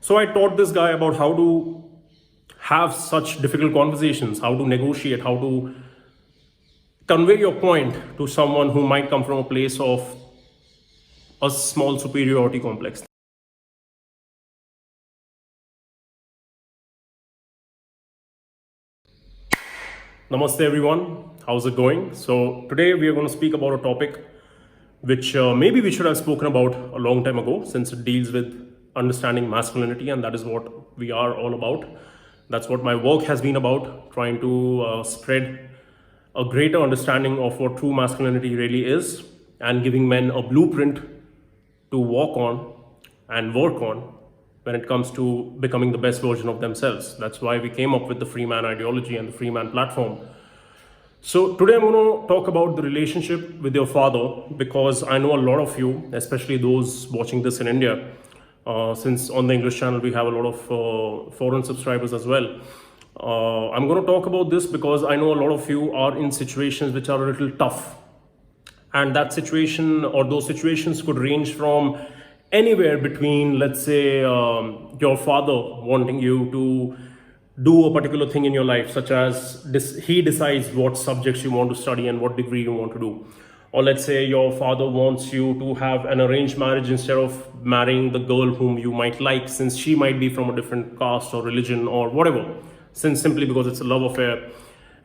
So I taught this guy about how to have such difficult conversations, how to negotiate, how to convey your point to someone who might come from a place of a small superiority complex. Namaste everyone, how's it going? So today we are going to speak about a topic which maybe we should have spoken about a long time ago, since it deals with understanding masculinity, and that is what we are all about. That's what my work has been about, trying to spread a greater understanding of what true masculinity really is, and giving men a blueprint to walk on and work on when it comes to becoming the best version of themselves. That's why we came up with the free man ideology and the free man platform. So today I'm going to talk about the relationship with your father, because I know a lot of you, especially those watching this in India, since on the English channel we have a lot of foreign subscribers as well. I'm going to talk about this because I know a lot of you are in situations which are a little tough, and that situation or those situations could range from anywhere between, let's say, your father wanting you to do a particular thing in your life, such as he decides what subjects you want to study and what degree you want to do. Or let's say your father wants you to have an arranged marriage instead of marrying the girl whom you might like, since she might be from a different caste or religion or whatever, since simply because it's a love affair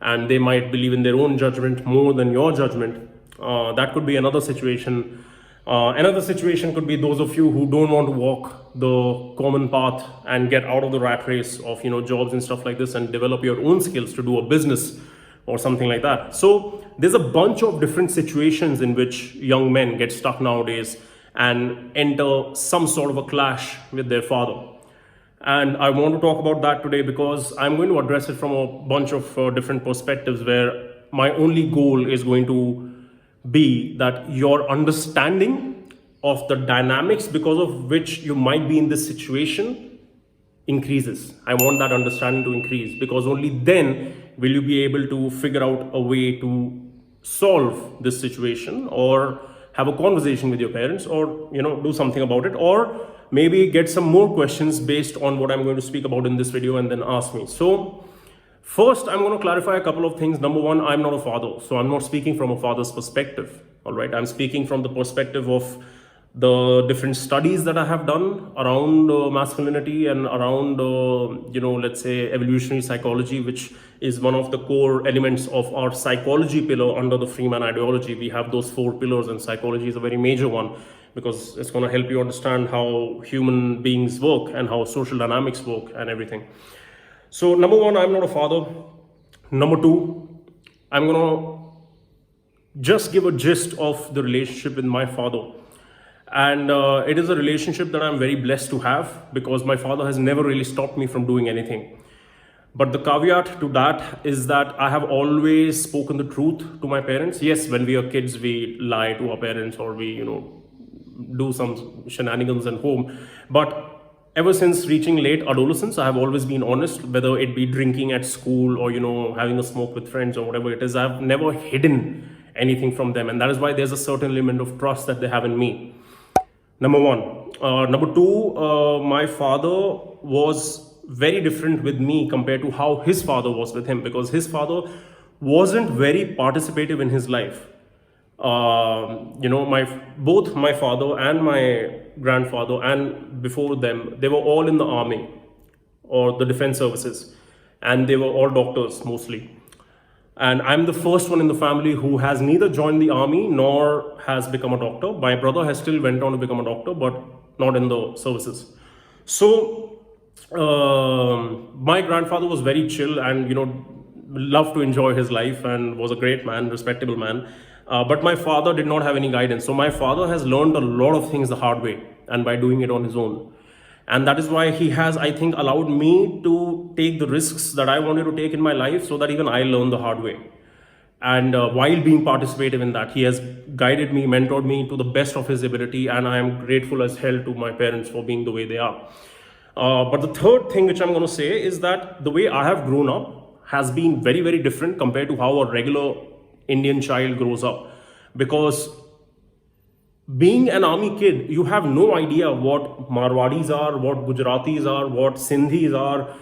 and they might believe in their own judgment more than your judgment. That could be another situation. Another situation could be those of you who don't want to walk the common path and get out of the rat race of jobs and stuff like this, and develop your own skills to do a business or something like that. So there's a bunch of different situations in which young men get stuck nowadays and enter some sort of a clash with their father. And I want to talk about that today because I'm going to address it from a bunch of different perspectives, where my only goal is going to be that your understanding of the dynamics because of which you might be in this situation increases. I want that understanding to increase, because only then will you be able to figure out a way to solve this situation, or have a conversation with your parents, or do something about it, or maybe get some more questions based on what I'm going to speak about in this video and then ask me. So first, I'm going to clarify a couple of things. Number one, I'm not a father, so I'm not speaking from a father's perspective. All right, I'm speaking from the perspective of the different studies that I have done around masculinity and around, let's say, evolutionary psychology, which is one of the core elements of our psychology pillar under the Freeman ideology. We have those 4 pillars, and psychology is a very major one, because it's going to help you understand how human beings work and how social dynamics work and everything. So number one, I'm not a father. Number two, I'm going to just give a gist of the relationship with my father. And it is a relationship that I'm very blessed to have, because my father has never really stopped me from doing anything. But the caveat to that is that I have always spoken the truth to my parents. Yes, when we are kids, we lie to our parents, or we, do some shenanigans at home. But ever since reaching late adolescence, I have always been honest, whether it be drinking at school or, having a smoke with friends or whatever it is. I've never hidden anything from them. And that is why there's a certain element of trust that they have in me. Number one. Number two, my father was very different with me compared to how his father was with him, because his father wasn't very participative in his life. Both my father and my grandfather, and before them, they were all in the army or the defense services, and they were all doctors mostly. And I'm the first one in the family who has neither joined the army nor has become a doctor. My brother has still went on to become a doctor, but not in the services. So my grandfather was very chill and loved to enjoy his life, and was a great man, respectable man. But my father did not have any guidance. So my father has learned a lot of things the hard way, and by doing it on his own. And that is why he has, I think, allowed me to take the risks that I wanted to take in my life, so that even I learned the hard way. And while being participative in that, he has guided me, mentored me to the best of his ability, and I am grateful as hell to my parents for being the way they are. But the third thing which I'm going to say is that the way I have grown up has been very, very different compared to how a regular Indian child grows up. Because Being an army kid, you have no idea what Marwadis are, what Gujaratis are, what Sindhis are,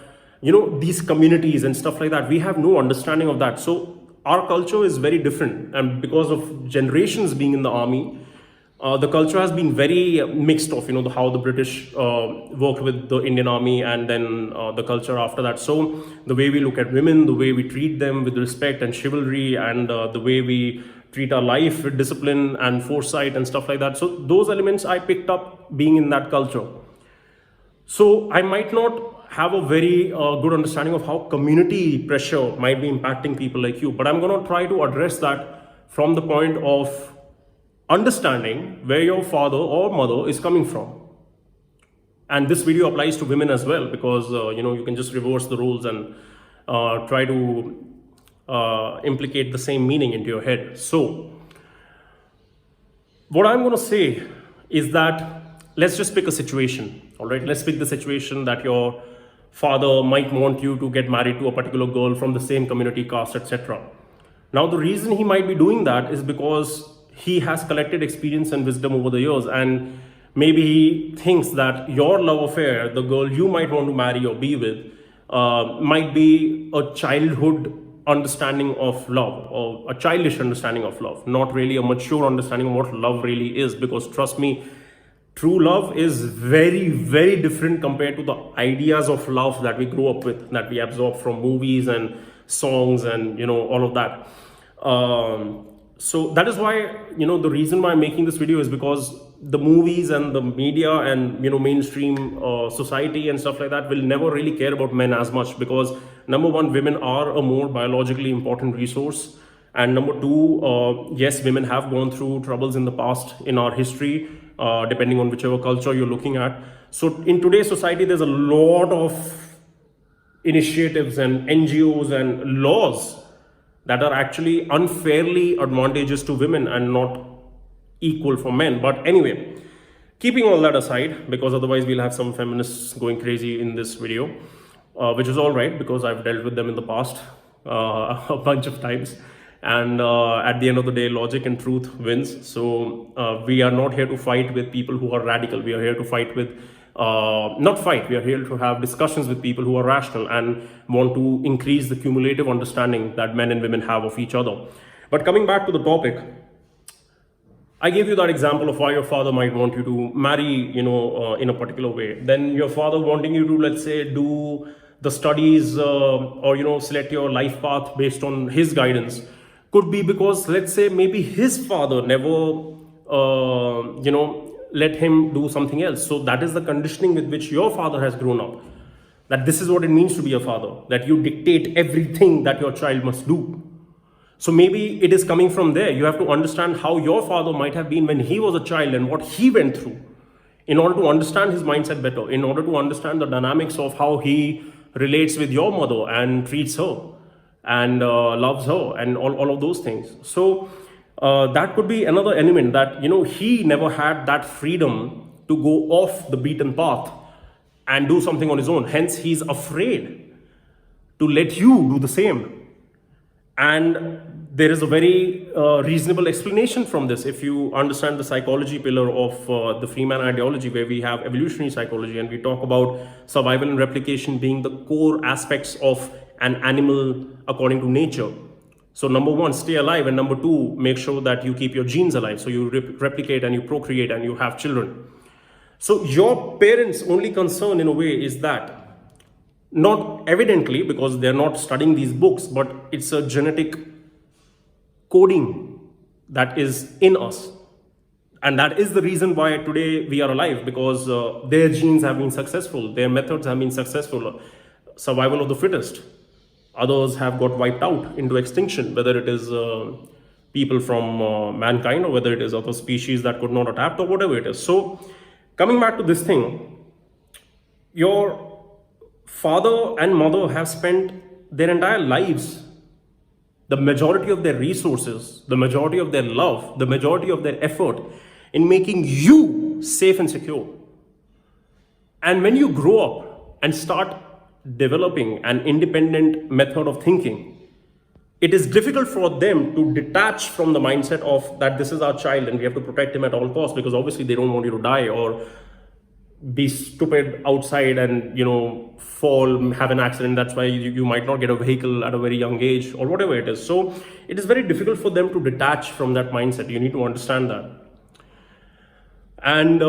these communities and stuff like that. We have no understanding of that. So our culture is very different. And because of generations being in the army, the culture has been very mixed of, how the British worked with the Indian army, and then the culture after that. So the way we look at women, the way we treat them with respect and chivalry, and the way we treat our life with discipline and foresight and stuff like that. So those elements I picked up being in that culture. So I might not have a very good understanding of how community pressure might be impacting people like you, but I'm going to try to address that from the point of understanding where your father or mother is coming from. And this video applies to women as well, because you can just reverse the rules and try to implicate the same meaning into your head. So what I'm going to say is that let's just pick a situation. All right, let's pick the situation that your father might want you to get married to a particular girl from the same community, caste, etc. Now the reason he might be doing that is because he has collected experience and wisdom over the years, and maybe he thinks that your love affair, the girl you might want to marry or be with, might be a childhood understanding of love, or a childish understanding of love, not really a mature understanding of what love really is. Because trust me, true love is very, very different compared to the ideas of love that we grow up with, that we absorb from movies and songs and all of that. So that is why, the reason why I'm making this video is because the movies and the media and, mainstream society and stuff like that will never really care about men as much, because number one, women are a more biologically important resource. And number two, yes, women have gone through troubles in the past in our history, depending on whichever culture you're looking at. So in today's society, there's a lot of initiatives and NGOs and laws that are actually unfairly advantageous to women and not equal for men. But anyway, keeping all that aside, because otherwise we'll have some feminists going crazy in this video, which is all right, because I've dealt with them in the past a bunch of times. And at the end of the day, logic and truth wins. So we are not here to fight with people who are radical. We are here to fight with not fight, we are here to have discussions with people who are rational and want to increase the cumulative understanding that men and women have of each other. But coming back to the topic, I gave you that example of why your father might want you to marry, in a particular way. Then your father wanting you to, let's say, do the studies or, select your life path based on his guidance could be because, let's say, maybe his father never, let him do something else. So that is the conditioning with which your father has grown up. That this is what it means to be a father, that you dictate everything that your child must do. So maybe it is coming from there. You have to understand how your father might have been when he was a child and what he went through in order to understand his mindset better, in order to understand the dynamics of how he relates with your mother and treats her and loves her and all of those things. So that could be another element, that he never had that freedom to go off the beaten path and do something on his own. Hence he's afraid to let you do the same. And there is a very reasonable explanation from this if you understand the psychology pillar of the Freeman ideology, where we have evolutionary psychology and we talk about survival and replication being the core aspects of an animal according to nature. So number one, stay alive, and number two, make sure that you keep your genes alive, so you replicate and you procreate and you have children. So your parents' only concern in a way is that, not evidently because they're not studying these books, but it's a genetic coding that is in us. And that is the reason why today we are alive, because their genes have been successful, their methods have been successful, survival of the fittest. Others have got wiped out into extinction, whether it is people from mankind or whether it is other species that could not adapt or whatever it is. So coming back to this thing, your father and mother have spent their entire lives, the majority of their resources, the majority of their love, the majority of their effort in making you safe and secure. And when you grow up and start developing an independent method of thinking, it is difficult for them to detach from the mindset of that this is our child and we have to protect him at all costs, because obviously they don't want you to die or be stupid outside and fall, have an accident. That's why you might not get a vehicle at a very young age or whatever it is. So it is very difficult for them to detach from that mindset. You need to understand that. And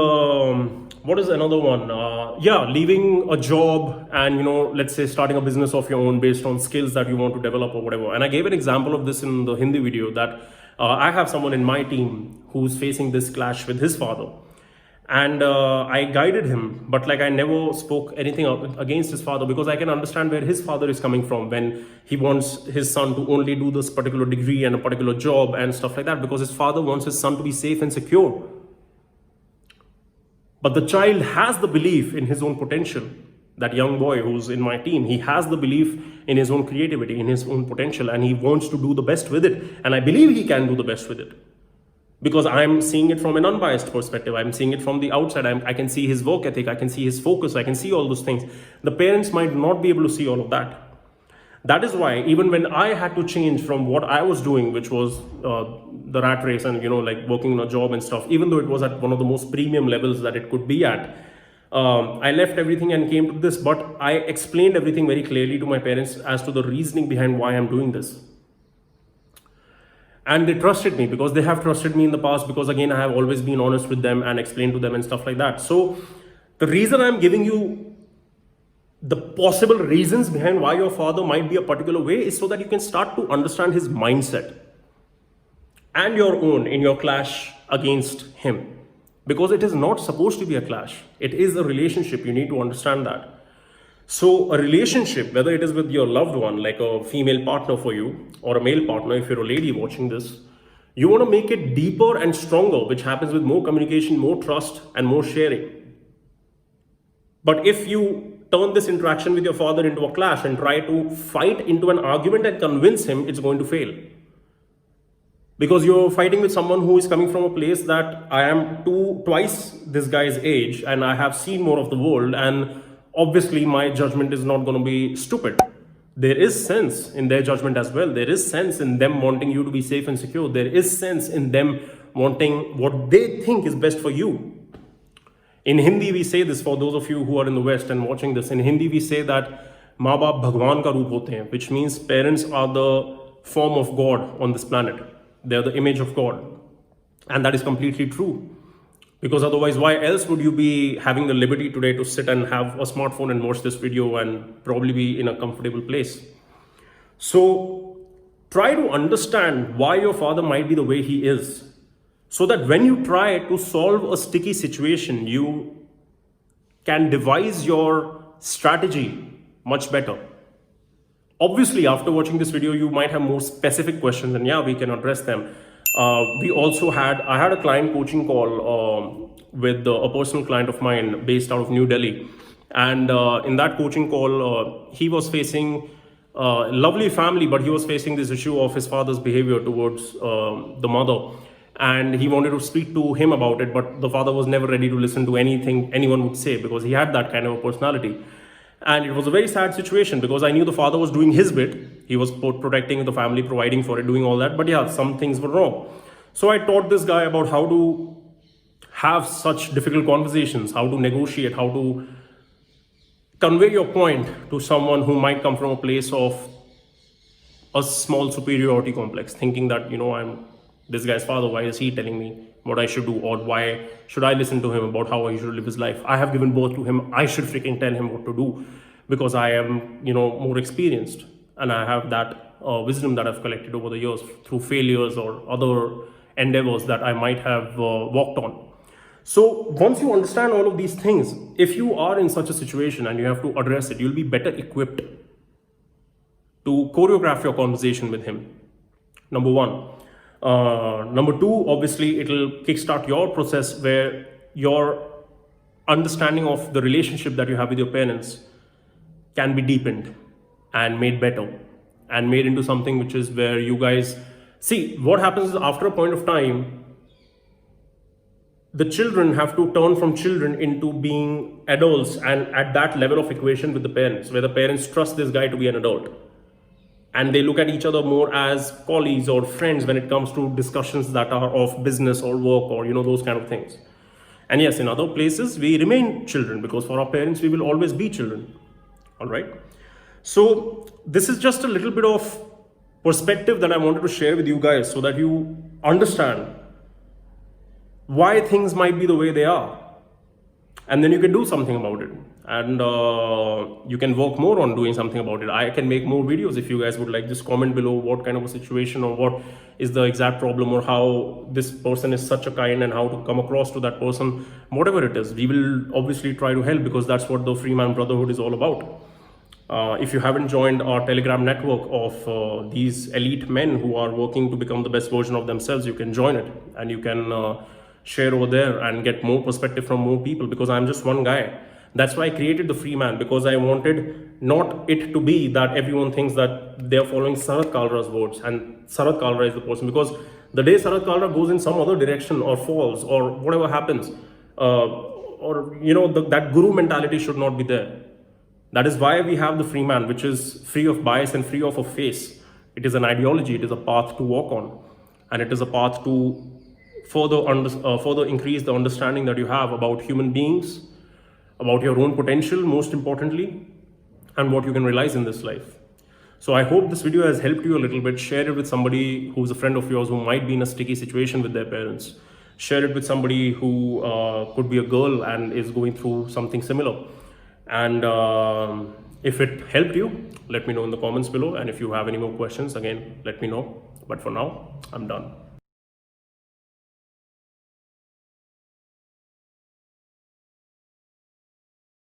what is another one? Leaving a job and let's say starting a business of your own based on skills that you want to develop or whatever. And I gave an example of this in the Hindi video, that I have someone in my team who's facing this clash with his father. And I guided him, but I never spoke anything against his father, because I can understand where his father is coming from when he wants his son to only do this particular degree and a particular job and stuff like that, because his father wants his son to be safe and secure. But the child has the belief in his own potential. That young boy who's in my team, he has the belief in his own creativity, in his own potential, and he wants to do the best with it. And I believe he can do the best with it, because I'm seeing it from an unbiased perspective. I'm seeing it from the outside. I can see his work ethic. I can see his focus. I can see all those things. The parents might not be able to see all of that. That is why even when I had to change from what I was doing, which was the rat race and working in a job and stuff, even though it was at one of the most premium levels that it could be at, I left everything and came to this. But I explained everything very clearly to my parents as to the reasoning behind why I'm doing this. And they trusted me, because they have trusted me in the past, because again, I have always been honest with them and explained to them and stuff like that. So the reason I'm giving you the possible reasons behind why your father might be a particular way is so that you can start to understand his mindset and your own in your clash against him. Because it is not supposed to be a clash. It is a relationship. You need to understand that. So a relationship, whether it is with your loved one, like a female partner for you, or a male partner, if you're a lady watching this, you want to make it deeper and stronger, which happens with more communication, more trust, and more sharing. But if you turn this interaction with your father into a clash and try to fight into an argument and convince him, it's going to fail. Because you're fighting with someone who is coming from a place that I am twice this guy's age and I have seen more of the world, and obviously my judgment is not going to be stupid. There is sense in their judgment as well. There is sense in them wanting you to be safe and secure. There is sense in them wanting what they think is best for you. In Hindi, we say this, for those of you who are in the West and watching this, in Hindi we say that माँ बाप भगवान का रूप होते हैं, which means parents are the form of God on this planet. They are the image of God. And that is completely true. Because otherwise, why else would you be having the liberty today to sit and have a smartphone and watch this video and probably be in a comfortable place? So try to understand why your father might be the way he is, so that when you try to solve a sticky situation, you can devise your strategy much better. Obviously, after watching this video, you might have more specific questions, and we can address them. I had a client coaching call with a personal client of mine based out of New Delhi. And in that coaching call, he was facing a lovely family, but he was facing this issue of his father's behavior towards the mother. And he wanted to speak to him about it, but the father was never ready to listen to anything anyone would say, because he had that kind of a personality. And it was a very sad situation, because I knew the father was doing his bit. He was protecting the family, providing for it, doing all that. But some things were wrong. So I taught this guy about how to have such difficult conversations, how to negotiate, how to convey your point to someone who might come from a place of a small superiority complex, thinking that, I'm this guy's father, why is he telling me what I should do, or why should I listen to him about how he should live his life? I have given birth to him. I should freaking tell him what to do, because I am, more experienced, and I have that wisdom that I've collected over the years through failures or other endeavors that I might have walked on. So once you understand all of these things, if you are in such a situation and you have to address it, you'll be better equipped to choreograph your conversation with him. Number one. Number two, obviously, it'll kickstart your process where your understanding of the relationship that you have with your parents can be deepened and made better and made into something which is where you guys see what happens is, after a point of time, the children have to turn from children into being adults, and at that level of equation with the parents, where the parents trust this guy to be an adult. and they look at each other more as colleagues or friends when it comes to discussions that are of business or work or those kind of things. And yes, in other places we remain children, because for our parents we will always be children. All right. So this is just a little bit of perspective that I wanted to share with you guys, so that you understand why things might be the way they are, and then you can do something about it, and you can work more on doing something about it. I can make more videos if you guys would like. Just comment below what kind of a situation or what is the exact problem, or how this person is such a kind and how to come across to that person. Whatever it is, we will obviously try to help, because that's what the Freeman Brotherhood is all about. If you haven't joined our Telegram network of these elite men who are working to become the best version of themselves, you can join it, and you can share over there and get more perspective from more people, because I'm just one guy. That's why I created the Freeman, because I wanted not it to be that everyone thinks that they're following Sarath Kalra's words and Sarath Kalra is the person, because the day Sarath Kalra goes in some other direction or falls or whatever happens, that guru mentality should not be there. That is why we have the Freeman, which is free of bias and free of a face. It is an ideology, it is a path to walk on, and it is a path to further increase the understanding that you have about human beings, about your own potential, most importantly, and what you can realize in this life. So I hope this video has helped you a little bit. Share it with somebody who's a friend of yours who might be in a sticky situation with their parents. Share it with somebody who could be a girl and is going through something similar. And if it helped you, let me know in the comments below. And if you have any more questions, again, let me know. But for now, I'm done.